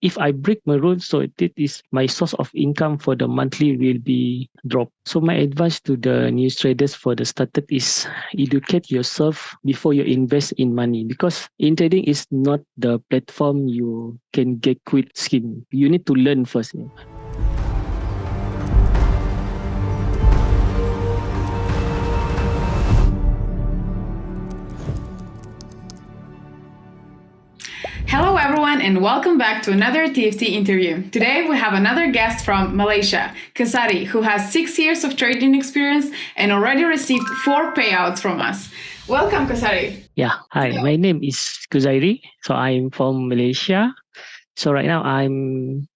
if I break my rule, so it is my source of income for the monthly will be dropped. So my advice to the new traders for the started is educate yourself before you invest in money, because in trading is not the platform you can get quick scheme. You need to learn first. Hello everyone and welcome back to another TFT interview. Today we have another guest from Malaysia, Khuzairi, who has 6 years of trading experience and already received 4 payouts from us. Welcome, Khuzairi. Yeah, hi, my name is Khuzairi. So I'm from Malaysia. So right now I'm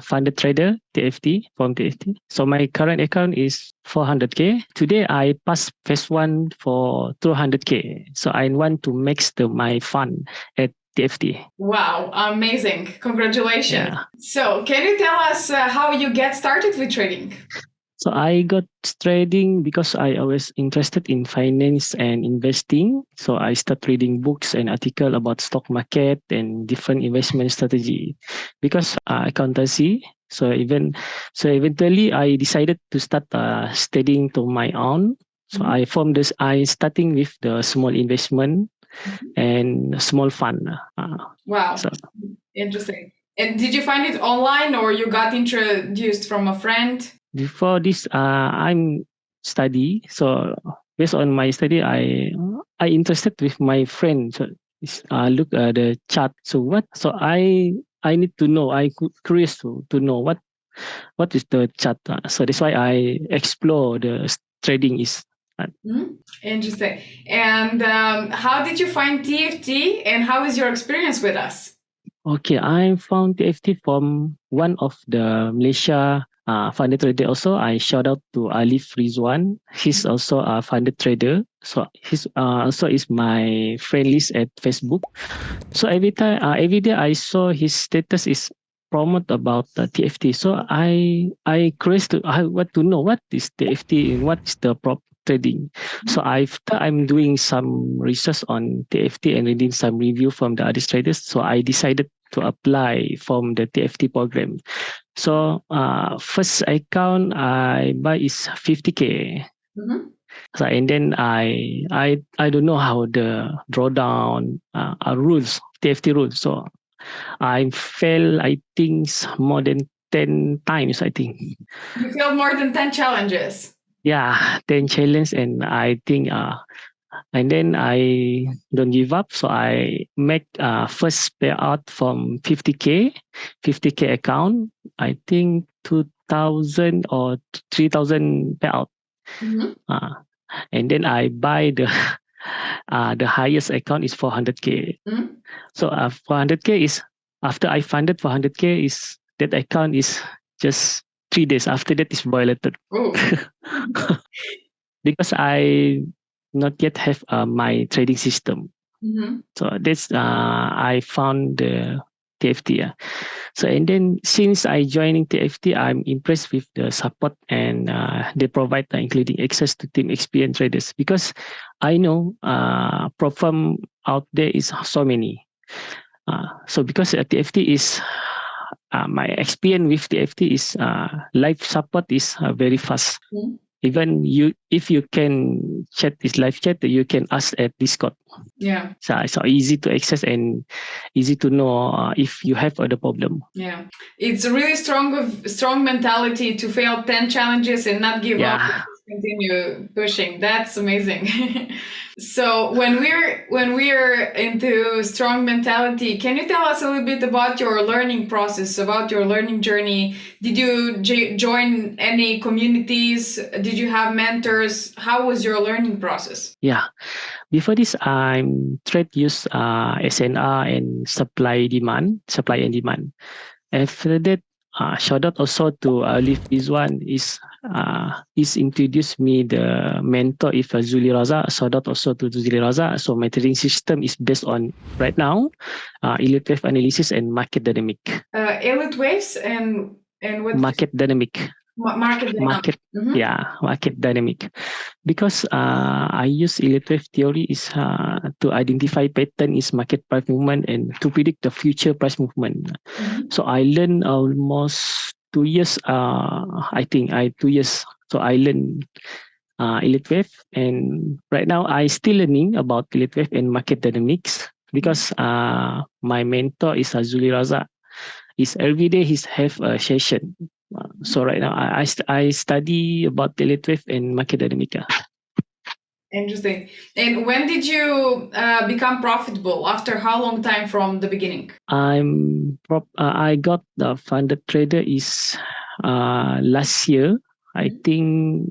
funded trader TFT from TFT. So my current account is 400k. Today I passed phase 1 for 200k. So I want to max my fund at TFT. Wow, amazing. Congratulations. Yeah. So can you tell us how you get started with trading? So I got trading because I always interested in finance and investing. So I start reading books and article about stock market and different investment strategy. Because accountancy, so eventually I decided to start studying to my own. So I formed this. I starting with the small investment and small fund. Wow, so interesting. And did you find it online or you got introduced from a friend? Before this, I'm study. So based on my study, I interested with my friend. So look at the chart. So what? So I need to know. I curious to know what is the chart. So that's why I explore the trading is. Interesting. And how did you find TFT and how is your experience with us? Okay, I found TFT from one of the Malaysia funded trader. Also, I shout out to Alif Rizwan. He's also a funded trader. So he's also is my friend list at Facebook. So every day I saw his status is promote about the TFT. So I curious to I want to know what is TFT and what is the prop trading. So I'm doing some research on TFT and reading some review from the other traders. So I decided to apply from the TFT program. So first account I buy is 50k. So and then I don't know how the drawdown rules, TFT rules. So I failed, I think, more than 10 times, I think. You failed more than 10 challenges? Yeah, 10 challenges, and I think and then I don't give up. So I make first payout from 50k account. I think 2,000 or 3,000 payout. And then I buy the highest account is 400k. So 400k is after I funded 400k is that account is just 3 days after that is violated. Because I not yet have my trading system. So that's I found the TFT. So and then since I joining TFT, I'm impressed with the support and they provide including access to team experienced traders, because I know prop firm out there is so many. So because TFT is my experience with TFT is live support is very fast. Even if you can chat this live chat, you can ask at Discord. Yeah. So easy to access and easy to know if you have other problem. Yeah. It's a really strong mentality to fail 10 challenges and not give up. Continue pushing. That's amazing. So when we're into strong mentality, can you tell us a little bit about your learning process, about your learning journey? Did you join any communities? Did you have mentors? How was your learning process? Yeah. Before this, I'm trade use SNR and supply and demand. After that, shout out also to Alif Rizwan is introduced me the mentor if Zuli Raza. Shout out also to Zuli Raza. So my trading system is based on right now elite wave analysis and market dynamic. Elite waves and what? Market dynamic. Market dynamic. Market dynamic. Because I use elite wave theory is to identify pattern is market price movement and to predict the future price movement. So I learned almost 2 years. I think 2 years. So I learned elite wave, and right now I still learning about elite wave and market dynamics because my mentor is Azuli Raza. Is every day he's have a session. So right now I study about elite wave and market dynamic. Interesting. And when did you become profitable? After how long time from the beginning? I got the funded trader is last year. I think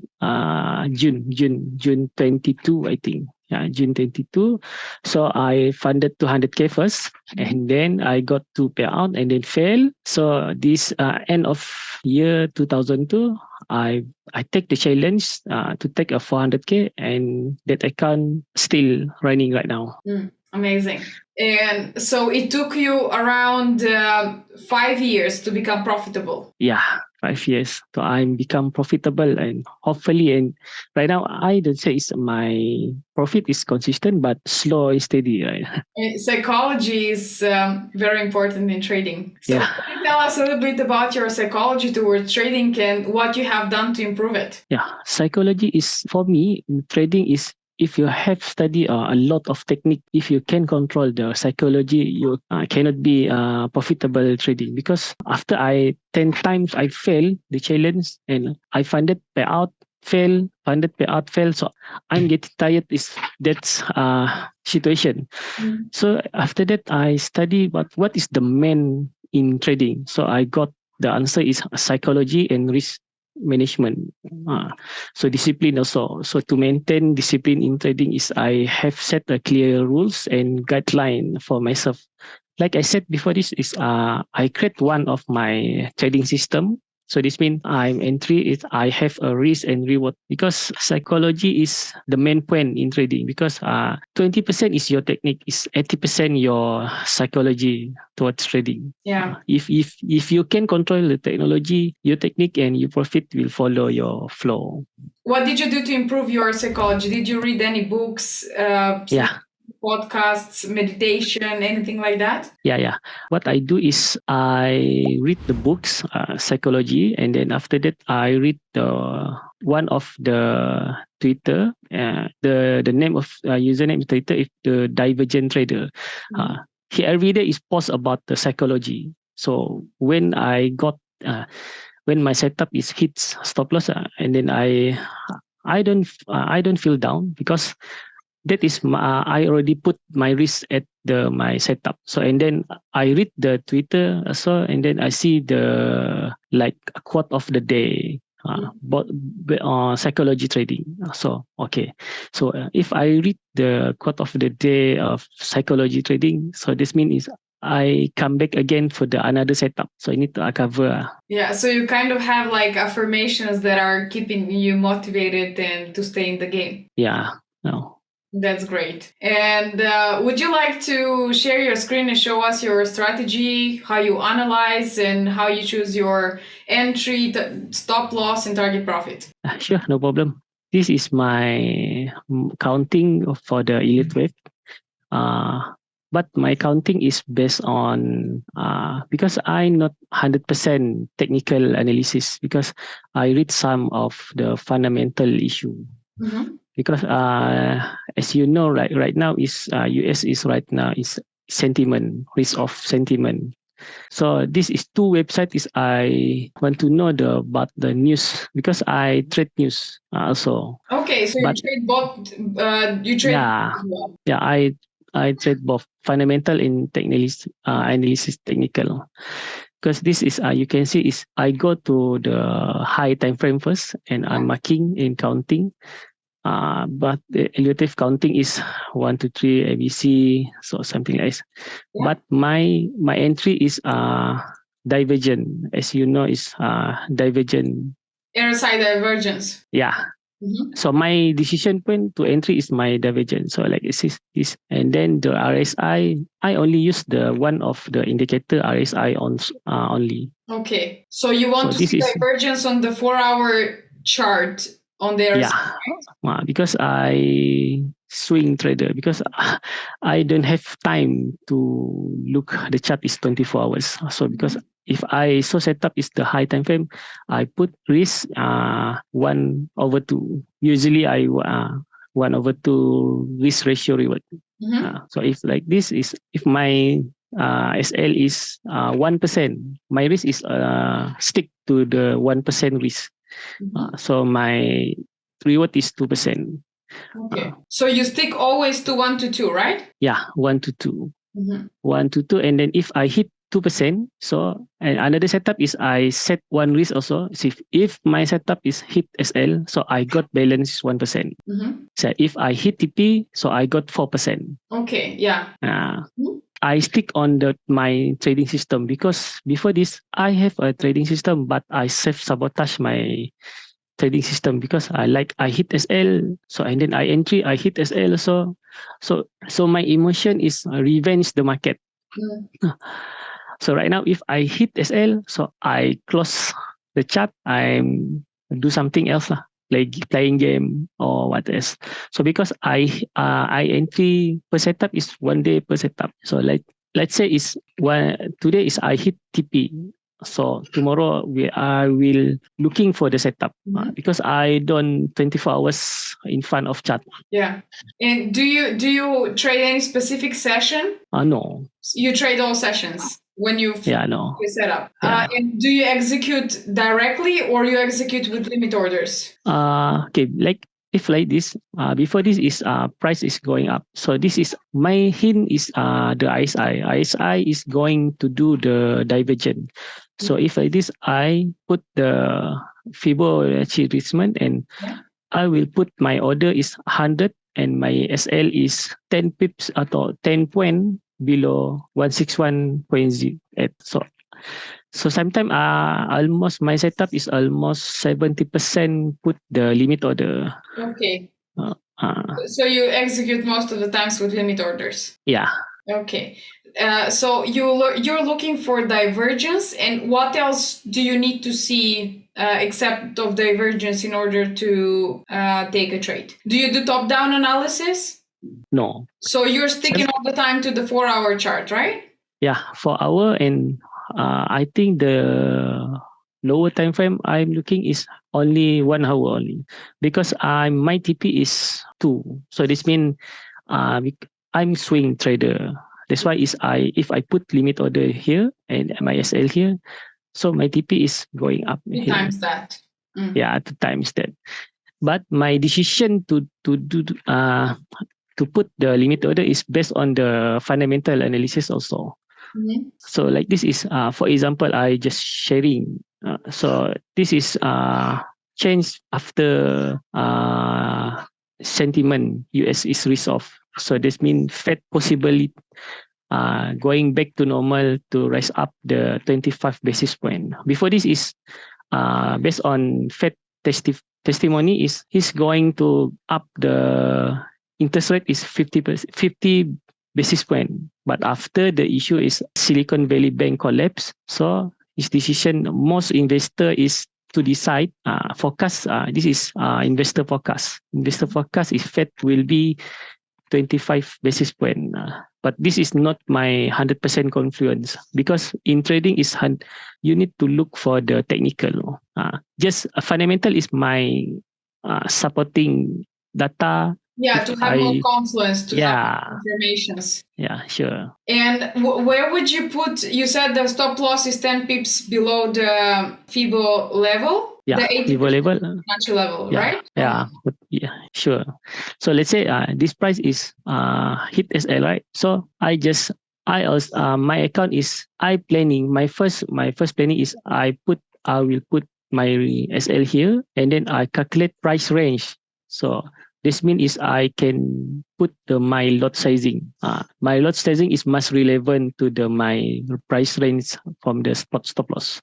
June 22. I think June 22. So I funded 200K first, and then I got to pay out and then fail. So this end of year 2002. I take the challenge to take a 400K, and that account still running right now. Amazing. And so it took you around 5 years to become profitable. Yeah, 5 years. So I'm become profitable, and hopefully, and right now I don't say it's my profit is consistent, but slow and steady. Right? Psychology is very important in trading. So can you tell us a little bit about your psychology towards trading and what you have done to improve it? Yeah, psychology is for me trading is. If you have studied a lot of technique, if you can control the psychology, you cannot be profitable trading. Because after 10 times I fail the challenge and I funded payout, fail, funded payout, fail. So I'm getting tired. That's situation. So after that, I study what is the main in trading. So I got the answer is psychology and risk management. So discipline also. So to maintain discipline in trading is I have set a clear rules and guideline for myself. Like I said before, this is I create one of my trading system. So this means I'm entry is I have a risk and reward because psychology is the main point in trading because 20% is your technique, is 80% your psychology towards trading. Yeah. If you can control the technology, your technique and your profit will follow your flow. What did you do to improve your psychology? Did you read any books? Podcasts, meditation, anything like that? Yeah. What I do is I read the books, psychology, and then after that I read one of the Twitter. The name of username Twitter is the Divergent Trader. He every day is post about the psychology. So when I got when my setup is hits stop loss, and then I don't feel down because that is I already put my risk at my setup. So and then I read the Twitter also, and then I see the like quote of the day, psychology trading. So okay, so if I read the quote of the day of psychology trading, so this means I come back again for the another setup. So I need to cover. Yeah, so you kind of have like affirmations that are keeping you motivated and to stay in the game. Yeah. No. That's great. And would you like to share your screen and show us your strategy, how you analyze and how you choose your entry, stop loss and target profit? Sure, no problem. This is my counting for the elite wave. But my counting is based on because I'm not 100% technical analysis because I read some of the fundamental issue. Because as you know, right now is US is right now is sentiment, risk of sentiment. So this is two websites is I want to know about the news because I trade news also. Okay, so you trade both. You trade. Yeah. I trade both fundamental and analysis technical. Because this is you can see is I go to the high time frame first and I'm marking and counting. But the relative counting is 1, 2, 3 ABC, so something like this. Yeah. But my entry is divergent, as you know, is divergent. RSI divergence. Yeah, So my decision point to entry is my divergence. So like this, and then the RSI, I only use the one of the indicator RSI on only. Okay, so you want to see divergence on the 4-hour chart on the RSI, right? Because I swing trader, because I don't have time to look. The chart is 24 hours. So because if I set up is the high time frame, I put risk 1/2. Usually I 1/2 risk ratio reward. So if like this is, if my SL is 1%, my risk is stick to the 1% risk. So my reward is 2%. Okay. So you stick always to 1 to 2, right? Yeah, 1 to 2. 1 to 2. And then if I hit 2%, so and another setup is I set one risk also. So if my setup is hit SL, so I got balance 1%. So if I hit TP, so I got 4%. Okay, yeah. I stick on my trading system, because before this I have a trading system, but I self-sabotage my trading system because I hit SL, so and then I entry, I hit SL, so my emotion is revenge the market. So right now, if I hit SL, so I close the chart, I do something else lah, like playing game or what else. So because I entry per setup is 1 day per setup. So like let's say is today is I hit TP. So tomorrow I will looking for the setup because I don't 24 hours in front of chart. Yeah. And do you trade any specific session? No. You trade all sessions when you set up. And do you execute directly or you execute with limit orders? Okay, like if like this, before this is price is going up. So this is my hint is the ISI. ISI is going to do the divergent. So if like this, I put the Fibonacci retracement and I will put my order is 100 and my SL is 10 pips atau 10 point below 161.08. So sometimes almost my setup is almost 70% put the limit order. Okay. So you execute most of the times with limit orders. Yeah. Okay. So you're looking for divergence, and what else do you need to see except of divergence in order to take a trade? Do you do top-down analysis? No. So you're sticking all the time to the 4-hour chart, right? Yeah, 4 hour, and I think the lower time frame I'm looking is only 1 hour only, because my TP is 2. So this means I'm swing trader. That's why if I put limit order here and my SL here, so my TP is going up. 2 times that. Yeah, 2 times that. But my decision to put the limit order is based on the fundamental analysis also. So like this is for example, I just sharing. So this is changed after sentiment US is risk off. So this means Fed possibly going back to normal to rise up the 25 basis point. Before this is based on Fed testimony is he's going to up the interest rate is 50 basis point. But after the issue is Silicon Valley Bank collapse, so his decision, most investor is to decide forecast. This is investor forecast. Investor forecast is Fed will be 25 basis point. But this is not my 100% confluence, because in trading is you need to look for the technical. Just fundamental is my supporting data. Yeah, to have more confluence, to have confirmations. Yeah, sure. And where would you put, you said the stop loss is 10 pips below the FIBO level? Yeah, the FIBO level. Level, right? Yeah, but yeah, sure. So let's say this price is hit SL, right? So I also my account is my first planning is I will put my SL here, and then I calculate price range. So this means is I can put my lot sizing. My lot sizing is most relevant to my price range from the stop loss.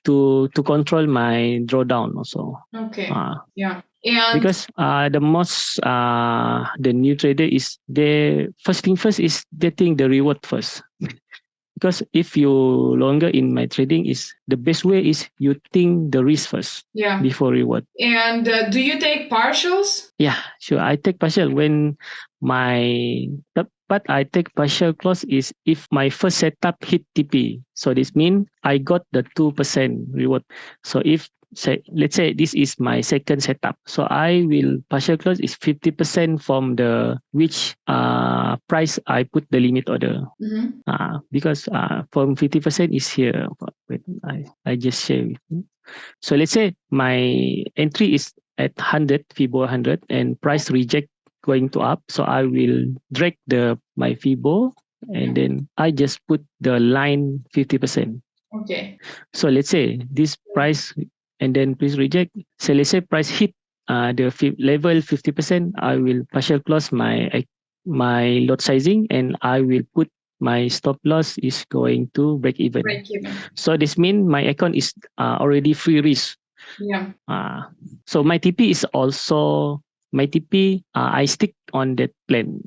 to control my drawdown also. Okay. Yeah. And because the new trader is they first thing first is getting the reward first. Because if you longer in my trading is the best way is you think the risk first before reward. And do you take partials? Yeah, sure. I take partial when but I take partial clause is if my first setup hit TP. So this means I got the 2% reward. So if let's say this is my second setup. So I will partial close is 50% from the which price I put the limit order. Because from 50% is here. Wait, I just share with you. So let's say my entry is at 100, FIBO 100 and price reject going to up. So I will drag my FIBO and then I just put the line 50%. Okay. So let's say this price and then please reject. So let's say price hit the level 50%, I will partial close my lot sizing and I will put my stop loss is going to break even. So this means my account is already free risk. Yeah. So my TP is also my TP. I stick on that plan.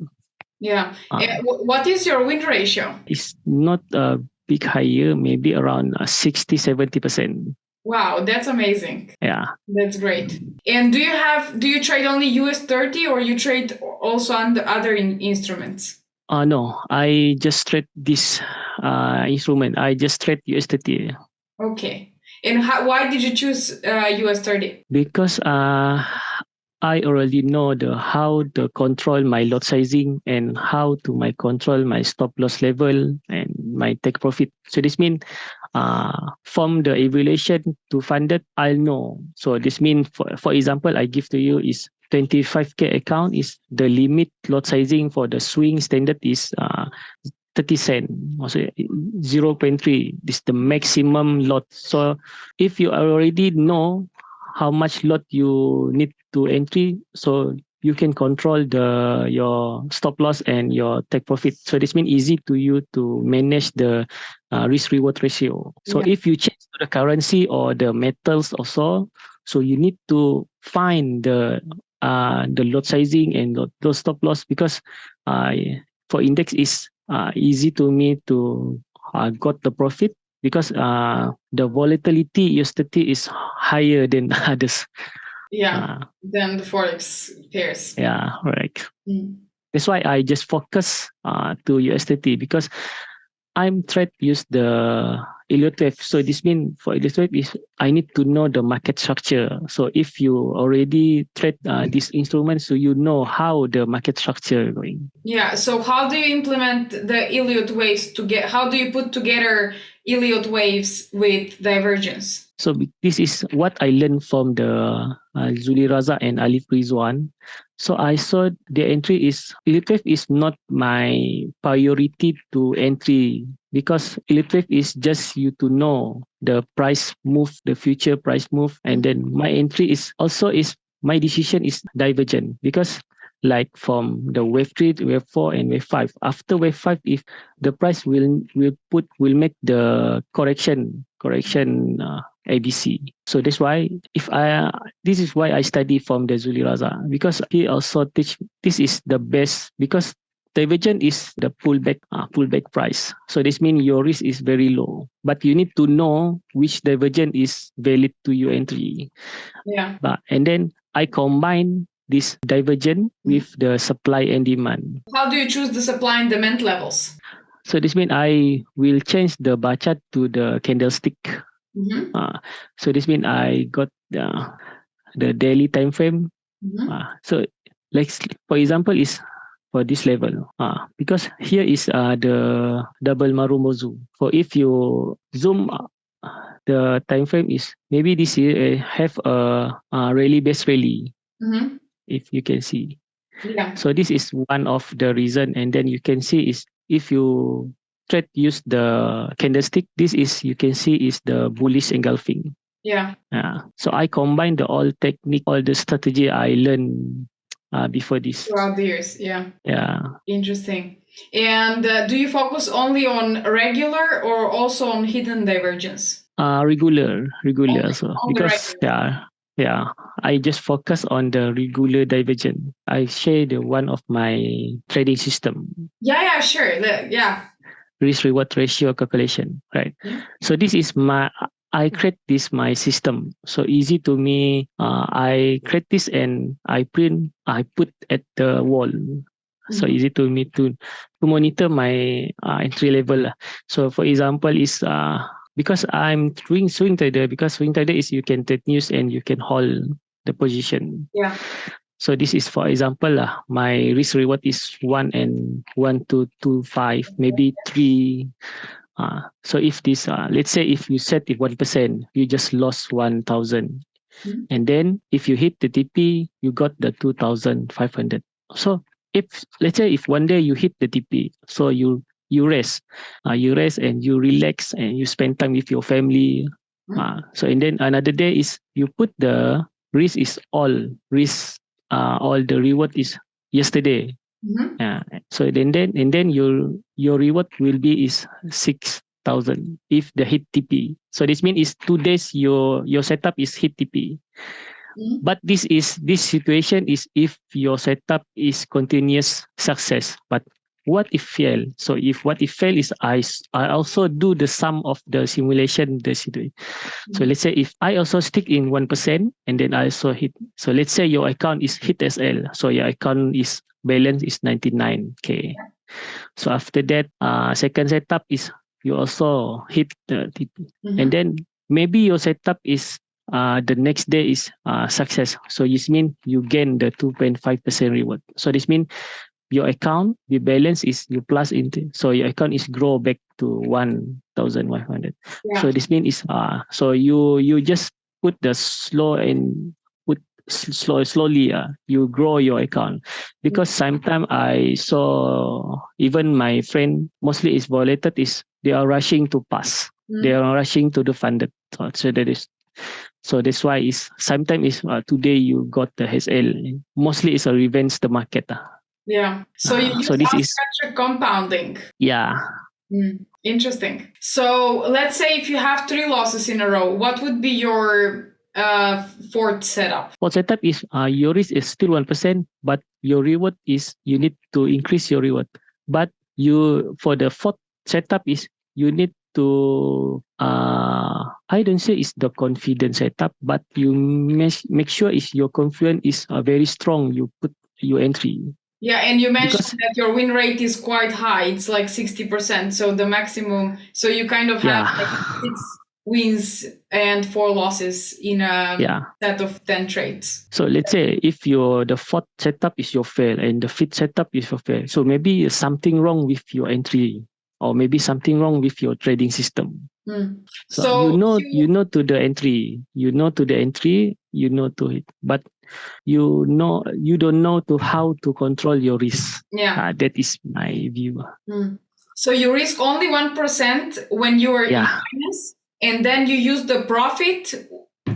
Yeah. What is your win ratio? It's not a big higher, maybe around 60-70%. Wow, that's amazing. Yeah. That's great. And do you trade only US30 or you trade also on the other instruments? No, I just trade this instrument. I just trade US30. Okay. And why did you choose US30? Because I already know how to control my lot sizing and how to control my stop loss level and my take profit. So this means from the evaluation to funded, I'll know. So this means, for example, I give to you is 25K account is the limit lot sizing for the swing standard is 30 cents, also 0.3. This is the maximum lot. So if you already know how much lot you need to entry, so you can control your stop loss and your take profit. So this means easy to you to manage the risk reward ratio. So if you change to the currency or the metals also, so you need to find the lot sizing and those stop loss because for index is easy to me to got the profit because the volatility USDT is higher than others. Yeah, than the Forex pairs. Yeah, right. That's why I just focus to USDT because I'm trying to use the Elliott wave. So this means for Elliott wave is I need to know the market structure. So if you already trade this instrument, so you know how the market structure is going. Yeah. So how do you implement the Elliott waves how do you put together Elliott waves with divergence? So this is what I learned from the Zuli Raza and Alif Rizwan. So I saw the entry is Elliott wave is not my priority to entry because Elliott wave is just you to know the price move, the future price move, and then my entry is also my decision is divergent because like from the wave 3, wave 4, and wave 5. After wave 5, if the price will make the correction ABC. So that's why this is why I study from the Zuli Raza because he also teach this is the best because divergent is the pullback price. So this means your risk is very low, but you need to know which divergent is valid to your entry. Yeah. And then I combine this divergent with the supply and demand. How do you choose the supply and demand levels? So this means I will change the bar chart to the candlestick. So this means I got the daily time frame. So like for example is for this level because here is the double Marumozu. So if you zoom the time frame is maybe this year have a rally based rally. If you can see. Yeah. So this is one of the reason and then you can see is if you use the candlestick, this is you can see is the bullish engulfing. Yeah. So I combine all technique, all the strategy I learned before this. Throughout the years, yeah. Yeah. Interesting. And do you focus only on regular or also on hidden divergence? Regular. So Only because regular. I just focus on the regular divergent. I share the one of my trading system. Yeah, sure. Risk reward ratio calculation, right? So this is I create this my system. So easy to me. I create this and I put at the wall. So easy to me to monitor my entry level. So for example, is because I'm doing swing trader, because swing trader is you can take news and you can hold the position. Yeah. So this is for example my risk reward is 1 and 1 to 2, 5, maybe 3. So if this let's say if you set it 1%, you just lost 1,000. And then if you hit the TP, you got the 2,500. So if let's say if one day you hit the TP, so you rest, and you relax and you spend time with your family. So and then another day is you put the risk is all the reward is yesterday. So then your reward will be is 6,000 if the hit TP. So this means is 2 days your setup is hit TP. But this situation is if your setup is continuous success. But what if fail? So if what if fail is I also do the sum of the simulation the situation. So let's say if I also stick in 1% and then I also hit. So let's say your account is hit SL. So your account is balance is 99k. So after that, second setup is you also hit the TP. And then maybe your setup is the next day is success. So this means you gain the 2.5% reward. So this means your account, the balance is you plus into, so your account is grow back to 1,100. So this means is so you just put the slow and put slowly you grow your account. Because sometimes I saw even my friend mostly is violated is they are rushing to pass. They are rushing to the funded. So that is. So that's why is sometimes is today you got the SL. Mostly it's a revenge the market. Yeah. So you use asymmetric compounding. Yeah. Interesting. So let's say if you have 3 losses in a row, what would be your fourth setup? Fourth setup is your risk is still 1%, but your reward is you need to increase your reward. But you for the fourth setup is you need to I don't say it's the confidence setup, but you make sure is your confidence is very strong. You put your entry. Yeah, and you mentioned that your win rate is quite high. It's like 60%. So the maximum. So you kind of have like 6 wins and 4 losses in a set of 10 trades. So let's say if the fourth setup is your fail and the fifth setup is your fail. So maybe something wrong with your entry, or maybe something wrong with your trading system. So you know to the entry, you know to it, but you don't know to how to control your risk. That is my view. So you risk only 1% when you are in minus, and then you use the profit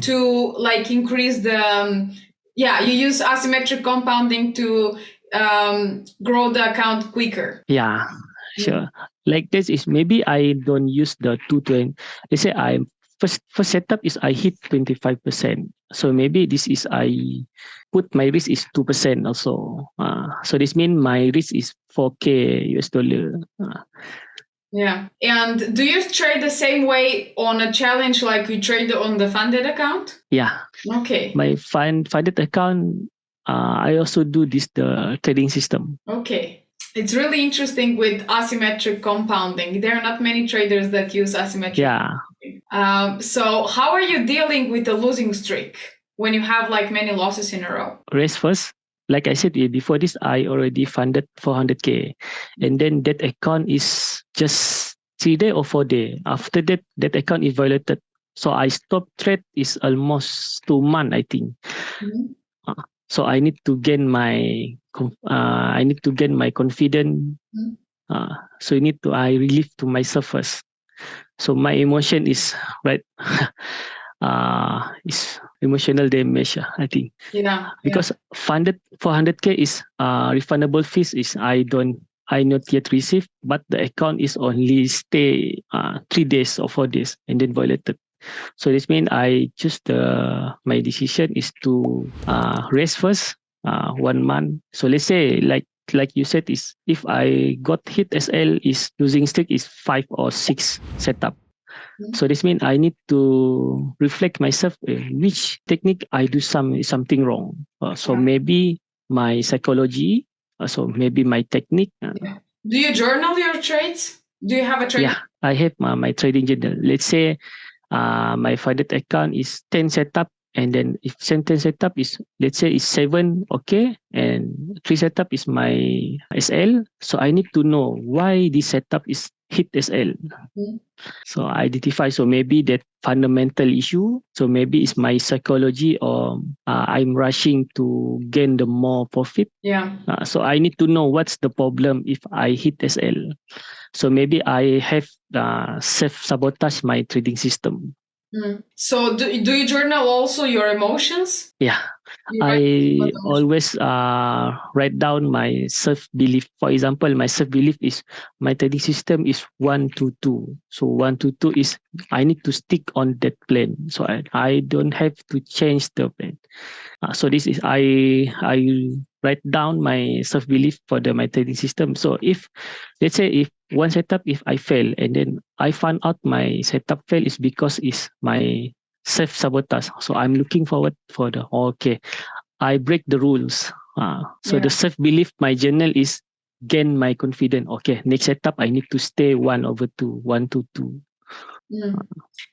to like increase the you use asymmetric compounding to grow the account quicker. Sure. Like this is maybe I don't use the 220. Let's say I first setup is I hit 25%. So maybe this is I put my risk is 2% also. So this means my risk is 4k US dollar. Yeah. And do you trade the same way on a challenge like you trade on the funded account? Yeah. Okay. My funded account, I also do the trading system. Okay. It's really interesting with asymmetric compounding. There are not many traders that use asymmetric. So how are you dealing with the losing streak when you have like many losses in a row? Race first. Like I said before this, I already funded 400k, and then that account is just 3 days or 4 days. After that account is violated. So I stopped trade is almost 2 months, I think. So I need to gain my confidence. So I relieve to myself first. So my emotion is right. Is emotional damage, I think. Because funded 400k is refundable fees is I not yet receive, but the account is only stay 3 days or 4 days and then violated. So this means I choose my decision is to raise first 1 month. So let's say like you said is if I got hit SL is losing streak is 5 or 6 setup. So this means I need to reflect myself which technique I do something wrong. So maybe my psychology, so maybe my technique. Do you journal your trades? Do you have a trading? Yeah, I have my trading journal. Let's say my funded account is 10 setup, and then if 10 setup is, let's say is 7, okay, and 3 setup is my SL. So I need to know why this setup is hit SL. So I identify, so maybe that fundamental issue, so maybe it's my psychology, or I'm rushing to gain the more profit. So I need to know what's the problem if I hit SL. So maybe I have self-sabotage my trading system. So do you journal also your emotions? Yeah. I always write down my self-belief. For example, my self-belief is my trading system is 1 to 2. So 1 to 2 is I need to stick on that plan. So I don't have to change the plan. So this is I write down my self-belief for my trading system. So if let's say if one setup if I fail and then I find out my setup fail is because is my self-sabotage. So I'm looking forward for okay, I break the rules. So the self-belief, my journal is gain my confidence. Okay, next setup, I need to stay 1/2, 1 to 2.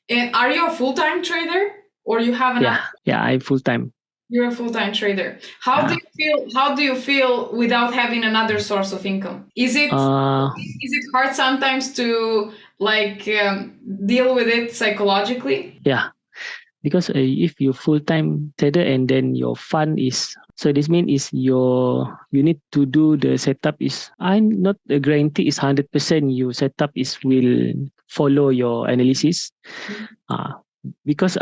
And are you a full-time trader or you have another? Yeah, I'm full-time. You're a full-time trader. How do you feel without having another source of income? Is it hard sometimes to deal with it psychologically? Yeah, because if you're full-time trader and then your fund is, so this means is you need to do the setup is, I'm not a guarantee is 100% your setup is will follow your analysis. Because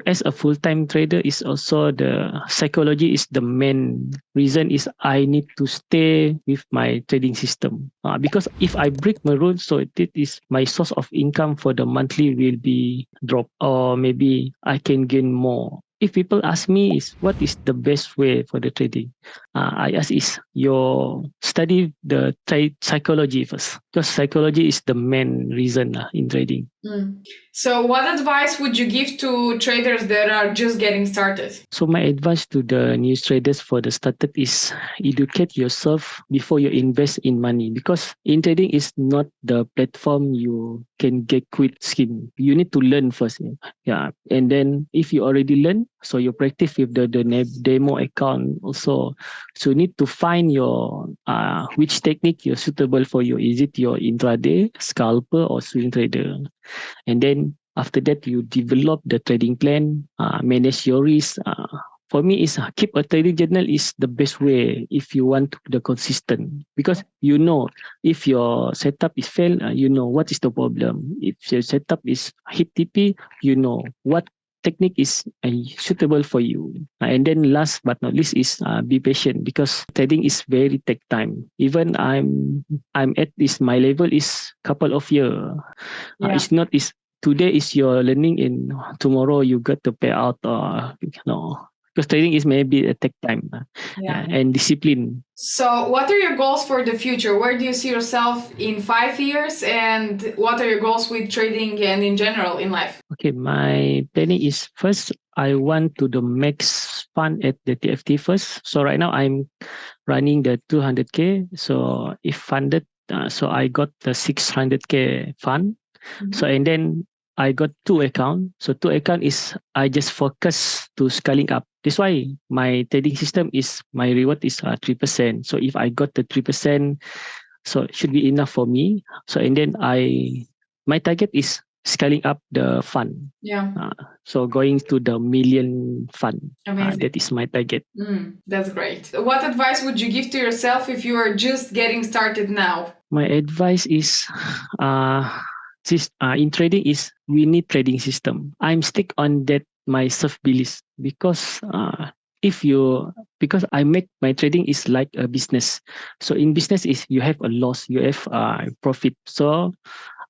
as a full-time trader is also the psychology is the main reason is I need to stay with my trading system. Because if I break my rules, so it is my source of income for the monthly will be drop, or maybe I can gain more. If people ask me is what is the best way for the trading, I ask is your study the trade psychology first, because psychology is the main reason in trading. So what advice would you give to traders that are just getting started? So my advice to the new traders for the startup is educate yourself before you invest in money, because in trading is not the platform you can get quick scheme. You need to learn first. Yeah. And then if you already learn, so you practice with the demo account also. So you need to find your which technique you're suitable for you. Is it your intraday, scalper, or swing trader? And then after that, you develop the trading plan, manage your risk. For me, is keep a trading journal is the best way if you want the consistent, because you know if your setup is fail, you know what is the problem. If your setup is hit TP, you know what technique is suitable for you. And then last but not least is be patient, because trading is very take time. Even I'm at this my level is couple of year. It's not is today is your learning and tomorrow you got to pay out, because trading is maybe a take time and discipline. So what are your goals for the future? Where do you see yourself in 5 years, and what are your goals with trading and in general in life? Okay, my planning is first I want to the max fund at the TFT first. So right now I'm running the 200k. So if funded, so I got the 600k fund. So and then I got 2 account. So 2 account is I just focus to scaling up. That's why my trading system is my reward is 3%. So if I got the 3%, so it should be enough for me. So and then my target is scaling up the fund. So going to the million fund. That is my target. That's great. What advice would you give to yourself if you are just getting started now? My advice is in trading is we need trading system. I'm stick on that my self belief, because because I make my trading is like a business. So in business is you have a loss, you have profit. So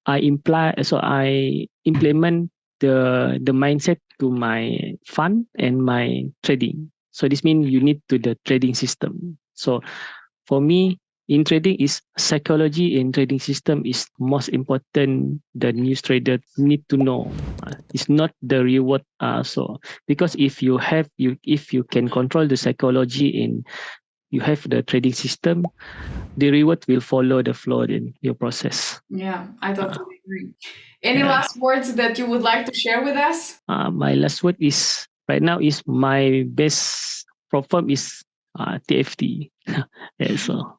I implement the mindset to my fund and my trading. So this means you need to the trading system. So for me, in trading is psychology in trading system is most important. The new trader need to know. It's not the reward. So because if you can control the psychology in you have the trading system, the reward will follow the flow in your process. Yeah, I totally agree. Any last words that you would like to share with us? My last word is right now is my best platform is TFT. So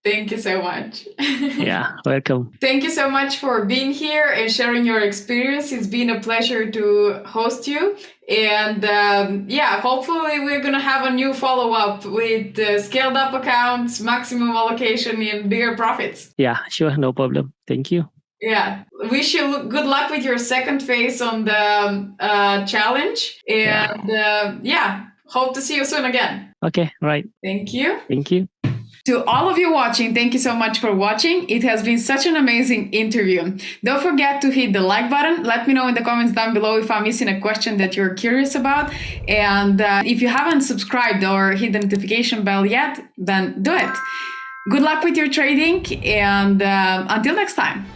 thank you so much. Yeah, welcome. Thank you so much for being here and sharing your experience. It's been a pleasure to host you. And hopefully we're going to have a new follow-up with scaled up accounts, maximum allocation, and bigger profits. Yeah, sure. No problem. Thank you. Yeah. Wish you good luck with your second phase on the challenge. And hope to see you soon again. Okay, right. Thank you. Thank you. To all of you watching, thank you so much for watching. It has been such an amazing interview. Don't forget to hit the like button. Let me know in the comments down below if I'm missing a question that you're curious about. And if you haven't subscribed or hit the notification bell yet, then do it. Good luck with your trading, and until next time.